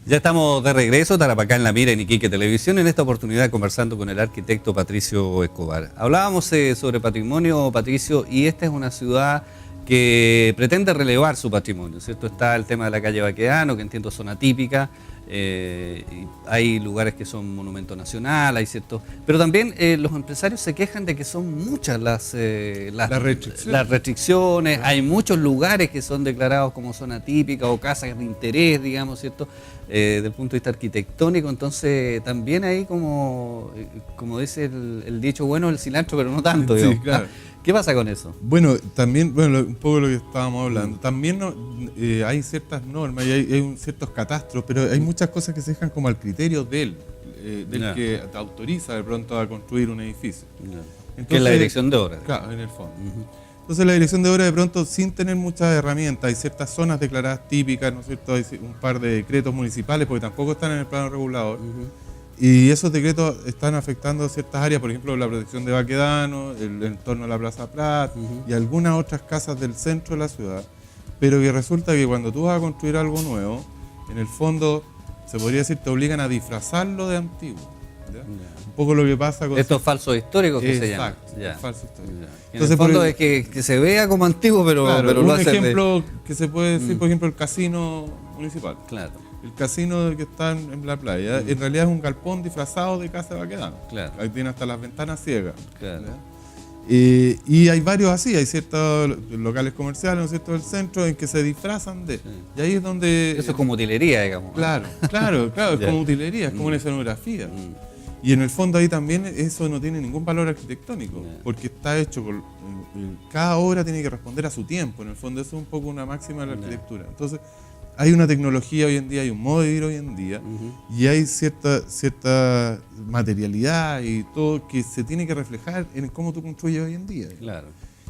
Ya estamos de regreso, Tarapacá en la Mira, en Iquique Televisión, en esta oportunidad conversando con el arquitecto Patricio Escobar. Hablábamos sobre patrimonio, Patricio, y esta es una ciudad que pretende relevar su patrimonio, ¿cierto? Está el tema de la calle Baquedano, que entiendo zona típica, hay lugares que son monumento nacional, hay ciertos... Pero también los empresarios se quejan de que son muchas las restricciones, hay muchos lugares que son declarados como zona típica o casas de interés, digamos, ¿cierto? Desde el punto de vista arquitectónico, entonces también hay como dice el dicho, bueno, el cilantro, pero no tanto, digamos. Sí, claro. ¿Qué pasa con eso? Bueno, también, un poco lo que estábamos hablando, también hay ciertas normas y hay ciertos catastros, pero hay muchas cosas que se dejan como al criterio del que te autoriza de pronto a construir un edificio. Entonces, que es la dirección de obras. Claro, en el fondo. Entonces la dirección de obras de pronto, sin tener muchas herramientas, hay ciertas zonas declaradas típicas, ¿no es cierto? Hay un par de decretos municipales, porque tampoco están en el plano regulador. Y esos decretos están afectando ciertas áreas, por ejemplo, la protección de Baquedano, el entorno de la Plaza Prat y algunas otras casas del centro de la ciudad. Pero que resulta que cuando tú vas a construir algo nuevo, en el fondo, se podría decir, te obligan a disfrazarlo de antiguo. Un poco lo que pasa con... Estos falsos históricos que se llaman. Exacto, falsos históricos. Entonces, en el fondo es que se vea como antiguo, pero, claro, pero lo hace... Un ejemplo que se puede decir, por ejemplo, el casino municipal. Claro. El casino que está en la playa, en realidad es un galpón disfrazado de casa de Baquedano. Claro. Ahí tiene hasta las ventanas ciegas. Claro. Y hay varios así, hay ciertos locales comerciales, ¿no es cierto?, del centro en que se disfrazan de... Y ahí es donde... Eso es como utilería, digamos. Claro, es como utilería, es como una escenografía. Y en el fondo ahí también eso no tiene ningún valor arquitectónico, porque está hecho por... Cada obra tiene que responder a su tiempo, en el fondo eso es un poco una máxima de la arquitectura. Entonces, hay una tecnología hoy en día, hay un modo de vivir hoy en día, y hay cierta materialidad y todo que se tiene que reflejar en cómo tú construyes hoy en día. Claro.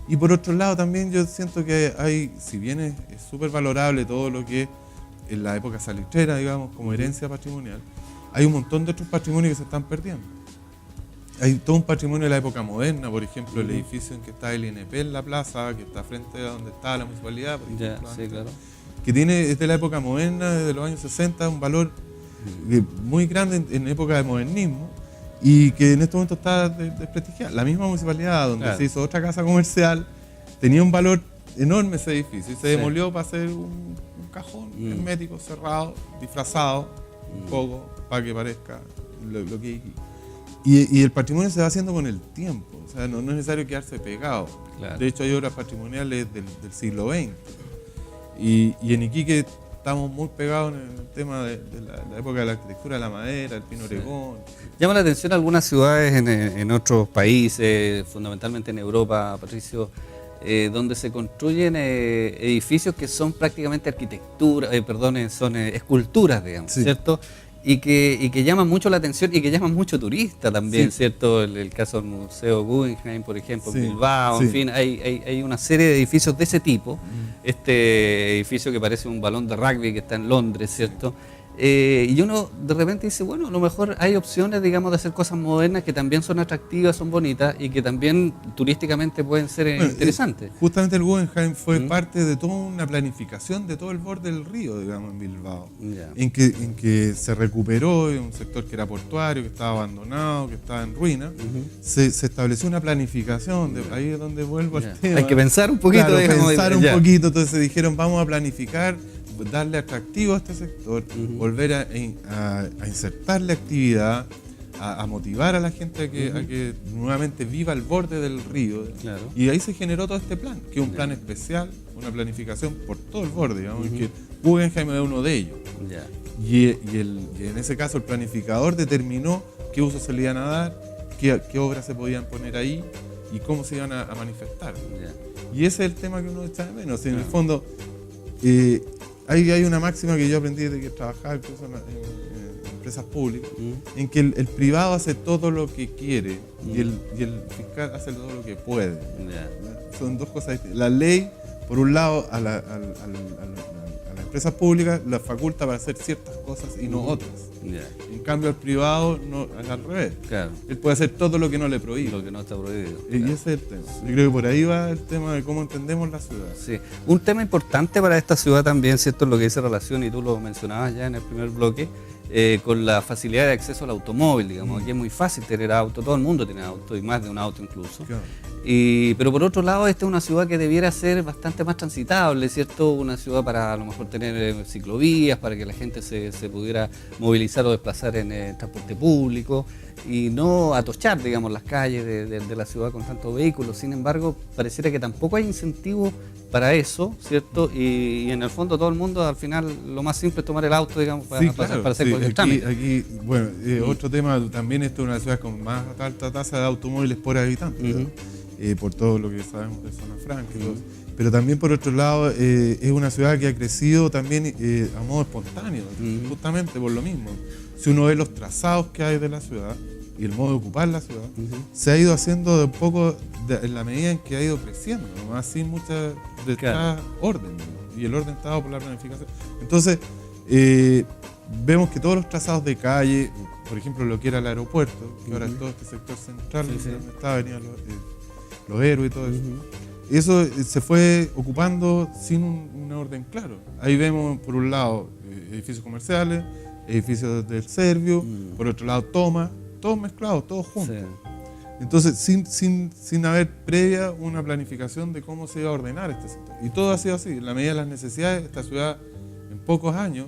Y por otro lado también yo siento que hay, si bien es súper valorable todo lo que es en la época salitrera, digamos, como herencia patrimonial, hay un montón de otros patrimonios que se están perdiendo. Hay todo un patrimonio de la época moderna, por ejemplo, el edificio en que está el INP en la plaza, que está frente a donde está la municipalidad, por ejemplo, sí, claro. que tiene desde la época moderna, desde los años 60, un valor muy grande en época de modernismo y que en este momento está desprestigiado. La misma municipalidad donde se hizo otra casa comercial tenía un valor enorme ese edificio y se demolió para hacer un cajón hermético, cerrado, disfrazado un poco para que parezca lo que hay aquí. Y el patrimonio se va haciendo con el tiempo, o sea, no es necesario quedarse pegado. Claro. De hecho hay obras patrimoniales del siglo XX. Y en Iquique estamos muy pegados en el tema de la época de la arquitectura, de la madera, el pino oregón. Llama la atención algunas ciudades en otros países, fundamentalmente en Europa, Patricio, donde se construyen edificios que son prácticamente arquitectura, son esculturas, digamos, ¿cierto? Y que llaman mucho la atención y que llaman mucho turista también, ¿cierto? El caso del Museo Guggenheim, por ejemplo, en Bilbao, en fin, hay una serie de edificios de ese tipo. Este edificio que parece un balón de rugby que está en Londres, ¿cierto? Y uno de repente dice, bueno, a lo mejor hay opciones, digamos, de hacer cosas modernas que también son atractivas, son bonitas y que también turísticamente pueden ser interesantes. Justamente el Guggenheim fue parte de toda una planificación de todo el borde del río, digamos, en Bilbao, en que se recuperó un sector que era portuario, que estaba abandonado, que estaba en ruina. Se estableció una planificación, ahí es donde vuelvo al tema. Hay que pensar un poquito. Claro, pensar un poquito, entonces dijeron, vamos a planificar, darle atractivo a este sector, volver a insertarle actividad, a motivar a la gente a que nuevamente viva al borde del río. Y ahí se generó todo este plan, que es un plan especial, una planificación por todo el borde, digamos, y que Guggenheim es uno de ellos. Y en ese caso el planificador determinó qué usos se le iban a dar, qué obras se podían poner ahí y cómo se iban a manifestar. Y ese es el tema que uno echa de menos. En el fondo, hay una máxima que yo aprendí desde que trabajaba incluso en empresas públicas, en que el privado hace todo lo que quiere y el fiscal hace todo lo que puede. Son dos cosas distintas. La ley, por un lado, a la empresas públicas las faculta para hacer ciertas cosas y no otras. En cambio, al privado no, es al revés. Claro. Él puede hacer todo lo que no le prohíbe. Lo que no está prohibido. Y ese es el tema. Yo creo que por ahí va el tema de cómo entendemos la ciudad. Sí. Un tema importante para esta ciudad también, ¿cierto? Es lo que dice relación, y tú lo mencionabas ya en el primer bloque, con la facilidad de acceso al automóvil, digamos. Aquí es muy fácil tener auto, todo el mundo tiene auto, y más de un auto incluso. Claro. Pero por otro lado, esta es una ciudad que debiera ser bastante más transitable, ¿cierto? Una ciudad para a lo mejor tener ciclovías, para que la gente se pudiera movilizar o desplazar en transporte público y no atochar, digamos, las calles de la ciudad con tantos vehículos. Sin embargo, pareciera que tampoco hay incentivos para eso, ¿cierto? Y en el fondo todo el mundo, al final, lo más simple es tomar el auto, digamos, para hacer cualquier trámite. Aquí, bueno, otro tema, también esta es una ciudad con más alta tasa de automóviles por habitante, por todo lo que sabemos de Zona Franca y todo eso. Pero también, por otro lado, es una ciudad que ha crecido también a modo espontáneo, justamente por lo mismo. Si uno ve los trazados que hay de la ciudad y el modo de ocupar la ciudad, se ha ido haciendo de un poco en la medida en que ha ido creciendo, ¿no? Sin mucha orden, ¿no? Y el orden está dado por la planificación. Entonces, vemos que todos los trazados de calle, por ejemplo, lo que era el aeropuerto, que ahora es todo este sector central, donde estaba, venían los héroes y todo eso. Eso se fue ocupando sin un orden claro. Ahí vemos, por un lado, edificios comerciales, edificios del Servio, por otro lado, todos mezclados, todos juntos. Sí. Entonces, sin haber previa una planificación de cómo se iba a ordenar este sector. Y todo ha sido así. En la medida de las necesidades, esta ciudad, en pocos años,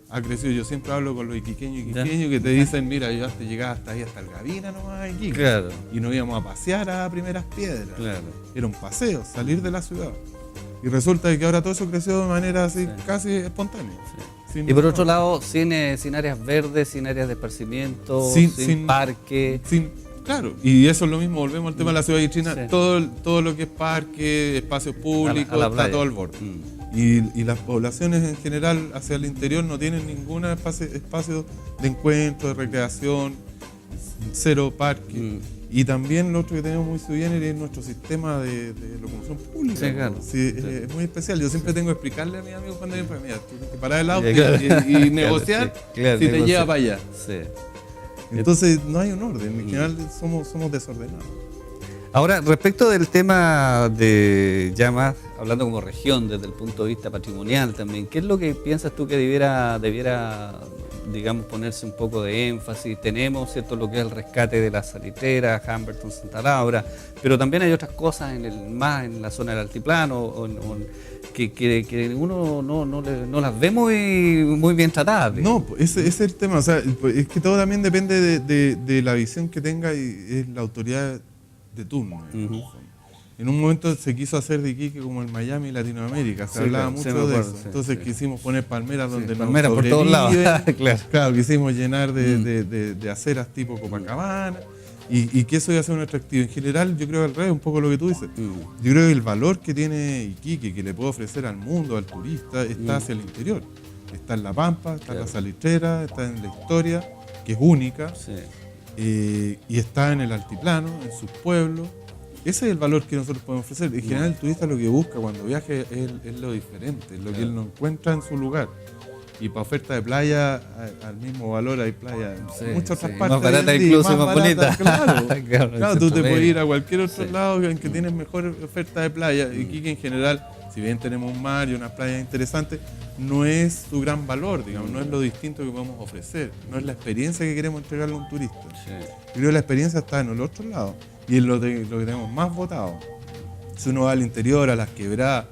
ha crecido. Yo siempre hablo con los iquiqueños que te dicen, mira, yo hasta llegaba hasta ahí, hasta el Gavina nomás aquí. Claro. Y nos íbamos a pasear a Primeras Piedras. Claro. Era un paseo, salir de la ciudad. Y resulta que ahora todo eso creció de manera así, casi espontánea. Sí. Y por otro lado, sin áreas verdes, sin áreas de esparcimiento, sin parque. Claro, y eso es lo mismo, volvemos al tema de la ciudad de China, todo lo que es parque, espacios públicos, está todo al borde. Y las poblaciones en general hacia el interior no tienen ningún espacio de encuentro, de recreación, cero parque. Y también lo otro que tenemos muy subgénero es nuestro sistema de locomoción pública. Sí, claro. Es muy especial. Yo siempre tengo que explicarle a mis amigos cuando vienen para mí, tú tienes que parar el auto y negociar si te lleva para allá. Sí. Entonces no hay un orden, en general somos desordenados. Ahora, respecto del tema de ya más, hablando como región desde el punto de vista patrimonial también, ¿qué es lo que piensas tú que debiera digamos, ponerse un poco de énfasis? Tenemos, ¿cierto?, lo que es el rescate de las salitreras, Humberton, Santa Laura, pero también hay otras cosas más en la zona del altiplano, que uno no las ve muy bien tratadas. No, ese es el tema, o sea, es que todo también depende de la visión que tenga y es la autoridad de turno. En un momento se quiso hacer de Iquique como el Miami Latinoamérica, se hablaba mucho de eso. Entonces quisimos poner palmeras donde no palmeras por todos lados. Claro, quisimos llenar de aceras tipo Copacabana y que eso iba a ser un atractivo. En general, yo creo que al revés, un poco lo que tú dices. Yo creo que el valor que tiene Iquique, que le puede ofrecer al mundo, al turista, está hacia el interior. Está en La Pampa, está en la Salitrera, está en la historia, que es única, y está en el altiplano, en sus pueblos. Ese es el valor que nosotros podemos ofrecer. En general, el turista lo que busca cuando viaja es lo diferente, lo que él no encuentra en su lugar. Y para oferta de playa, al mismo valor hay playa en muchas otras partes. Más barata incluso, más bonita. Claro, tú te puedes ir a cualquier otro lado en que tienes mejor oferta de playa. Y Iquique en general, si bien tenemos un mar y unas playas interesantes, no es su gran valor, digamos, no es lo distinto que podemos ofrecer, no es la experiencia que queremos entregarle a un turista. Yo creo que la experiencia está en el otro lado. Y es lo que tenemos más votado. Si uno va al interior, a las quebradas,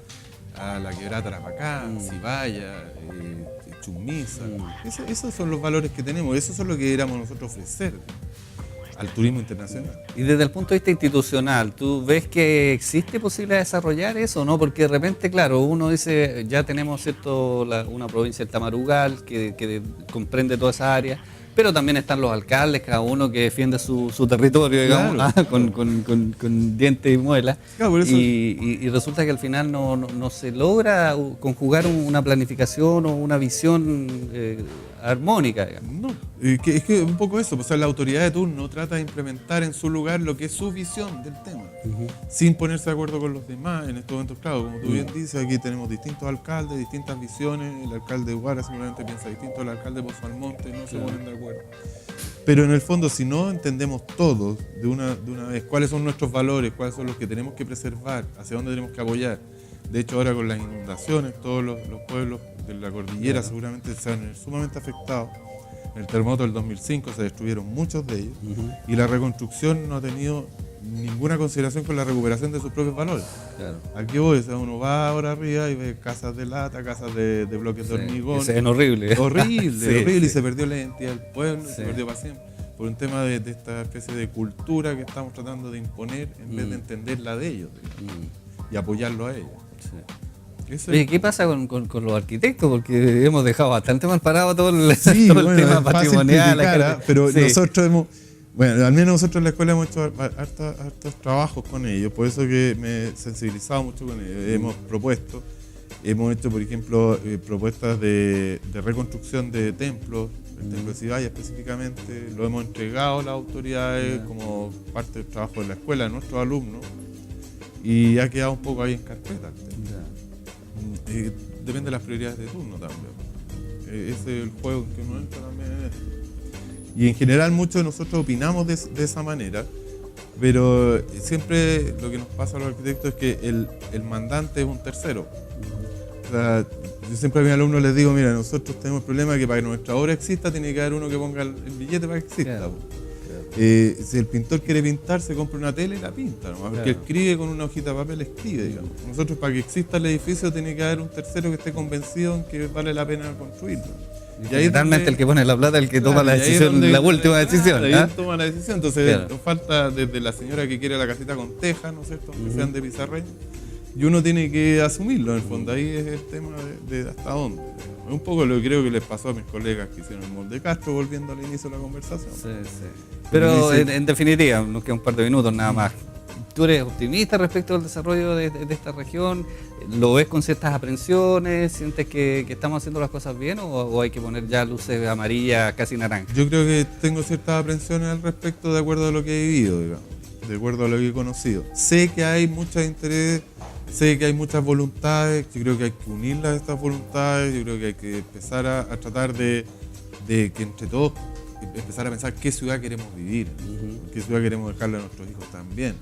a la quebrada Tarapacá, Cibaya, Chumisa, esos son los valores que tenemos, esos son lo que queramos nosotros ofrecer al turismo internacional. Y desde el punto de vista institucional, ¿tú ves que existe posibilidad de desarrollar eso, no? Porque de repente, claro, uno dice, ya tenemos una provincia del Tamarugal que comprende toda esa área, pero también están los alcaldes, cada uno que defiende su territorio, digamos, Claro. con dientes y muelas, Claro, por eso- y resulta que al final no se logra conjugar una planificación o una visión armónica, digamos. No, es que un poco eso, o sea, la autoridad de turno trata de implementar en su lugar lo que es su visión del tema, sin ponerse de acuerdo con los demás. En estos momentos, claro, como tú bien dices, aquí tenemos distintos alcaldes, distintas visiones, el alcalde de Huara seguramente piensa distinto, el alcalde de Pozo Almonte, no se ponen de acuerdo. Pero en el fondo, si no entendemos todos de una vez cuáles son nuestros valores, cuáles son los que tenemos que preservar, hacia dónde tenemos que apoyar. De hecho, ahora con las inundaciones, todos los pueblos de la cordillera seguramente se van a ver sumamente afectados. En el terremoto del 2005 se destruyeron muchos de ellos y la reconstrucción no ha tenido ninguna consideración con la recuperación de sus propios valores. Claro. Aquí voy, o sea, uno va ahora arriba y ve casas de lata, casas de bloques de hormigón. Se ven horribles. Horrible, Sí, horrible, sí. y se perdió la identidad del pueblo, Sí. se perdió para siempre. Por un tema de esta especie de cultura que estamos tratando de imponer en vez de entender la de ellos, digamos, y apoyarlo a ellos. Sí. Eso Oye, ¿qué pasa con los arquitectos? Porque hemos dejado bastante mal parado todo el, Sí, todo el bueno, tema es fácil patrimonial. criticar, la gente- pero sí. nosotros hemos, bueno, al menos nosotros en la escuela hemos hecho hartos trabajos con ellos, por eso que me he sensibilizado mucho con ellos. Hemos hecho, por ejemplo, propuestas de reconstrucción de templos, el templo de Cibaya específicamente, lo hemos entregado a las autoridades como parte del trabajo de la escuela, de nuestros alumnos, y ha quedado un poco ahí en carpeta. Depende de las prioridades de turno también. Ese es el juego en que uno entra también en esto. Y en general muchos de nosotros opinamos de esa manera, pero siempre lo que nos pasa a los arquitectos es que el mandante es un tercero. O sea, yo siempre a mis alumnos les digo, mira, nosotros tenemos el problema de que para que nuestra obra exista tiene que haber uno que ponga el billete para que exista. Claro. Si el pintor quiere pintar, se compra una tela y la pinta, ¿no? Porque Claro. escribe con una hojita de papel, escribe, digamos. Nosotros, para que exista el edificio, tiene que haber un tercero que esté convencido en que vale la pena construirlo. Y ahí realmente el que pone la plata es el que toma la y ahí es decisión, donde- la última decisión. Claro, ahí ¿ah? toma la decisión. Entonces, Claro. nos falta desde la señora que quiere la casita con tejas, ¿no es cierto? Que sean de pizarreño. Y uno tiene que asumirlo, en el fondo. Ahí es el tema de hasta dónde. Es un poco lo que creo que les pasó a mis colegas que hicieron el molde Castro, volviendo al inicio de la conversación. Sí, sí. Pero en definitiva, nos queda un par de minutos nada más. ¿Tú eres optimista respecto al desarrollo de esta región? ¿Lo ves con ciertas aprensiones? ¿Sientes que estamos haciendo las cosas bien o hay que poner ya luces amarillas, casi naranjas? Yo creo que tengo ciertas aprensiones al respecto de acuerdo a lo que he vivido, digamos, de acuerdo a lo que he conocido. Sé que hay muchos intereses, sé que hay muchas voluntades, yo creo que hay que unirlas estas voluntades, yo creo que hay que empezar a tratar de que entre todos empezar a pensar qué ciudad queremos vivir, qué ciudad queremos dejarle a nuestros hijos también.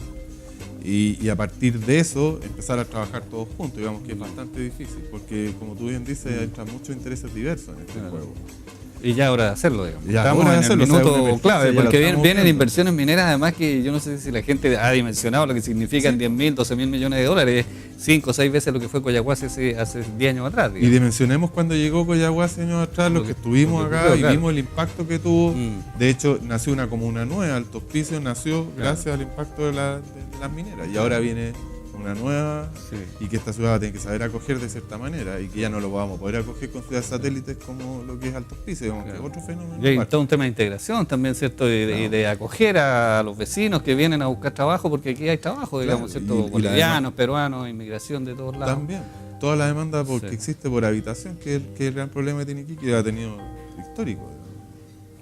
Y a partir de eso empezar a trabajar todos juntos, digamos que es bastante difícil, porque como tú bien dices, entran muchos intereses diversos en este juego. Y ya hora de hacerlo, digamos. Ya Estamos hora de en hacerlo, el o sea, minuto una emergencia, clave, ya lo porque estamos vienen viendo. inversiones mineras, además que yo no sé si la gente ha dimensionado lo que significan 10.000, 12.000 millones de dólares, 5 o 6 veces lo que fue Coyahuasi hace 10 años atrás. Y digamos. dimensionemos cuando llegó Coyahuasi años atrás, los que estuvimos lo que acá ocurrió, y claro. vimos el impacto que tuvo. Mm. De hecho, nació una comuna nueva, Alto Hospicio nació gracias al impacto de las mineras. Y ahora viene una nueva Sí. y que esta ciudad tiene que saber acoger de cierta manera y que ya no lo vamos a poder acoger con ciudades satélites como lo que es Alto Hospicio, digamos, que es otro fenómeno. Y hay aparte. todo un tema de integración también, ¿cierto? De acoger a los vecinos que vienen a buscar trabajo, porque aquí hay trabajo, digamos, Claro, ¿cierto? y la Bolivianos, peruanos, inmigración de todos lados. También, toda la demanda porque Sí. existe por habitación, que es el gran problema que tiene aquí, que ha tenido histórico. digamos.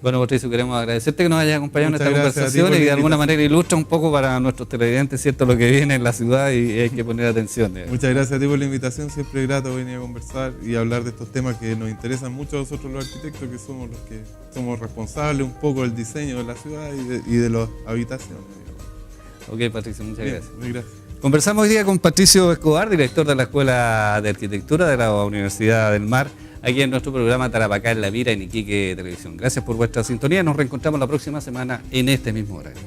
Bueno, Patricio, queremos agradecerte que nos hayas acompañado Muchas en esta gracias a ti conversación por y la de alguna invitación. manera ilustra un poco para nuestros televidentes, ¿cierto? Lo que viene en la ciudad y hay que poner atención. digamos. Muchas gracias a ti por la invitación, siempre grato venir a conversar y hablar de estos temas que nos interesan mucho a nosotros los arquitectos, que somos los que somos responsables un poco del diseño de la ciudad y de las habitaciones. digamos. Ok, Patricio, muchas Bien, gracias. muy gracias. Conversamos hoy día con Patricio Escobar, director de la Escuela de Arquitectura de la Universidad del Mar, aquí en nuestro programa Tarapacá en la Mira en Iquique Televisión. Gracias por vuestra sintonía, nos reencontramos la próxima semana en este mismo horario.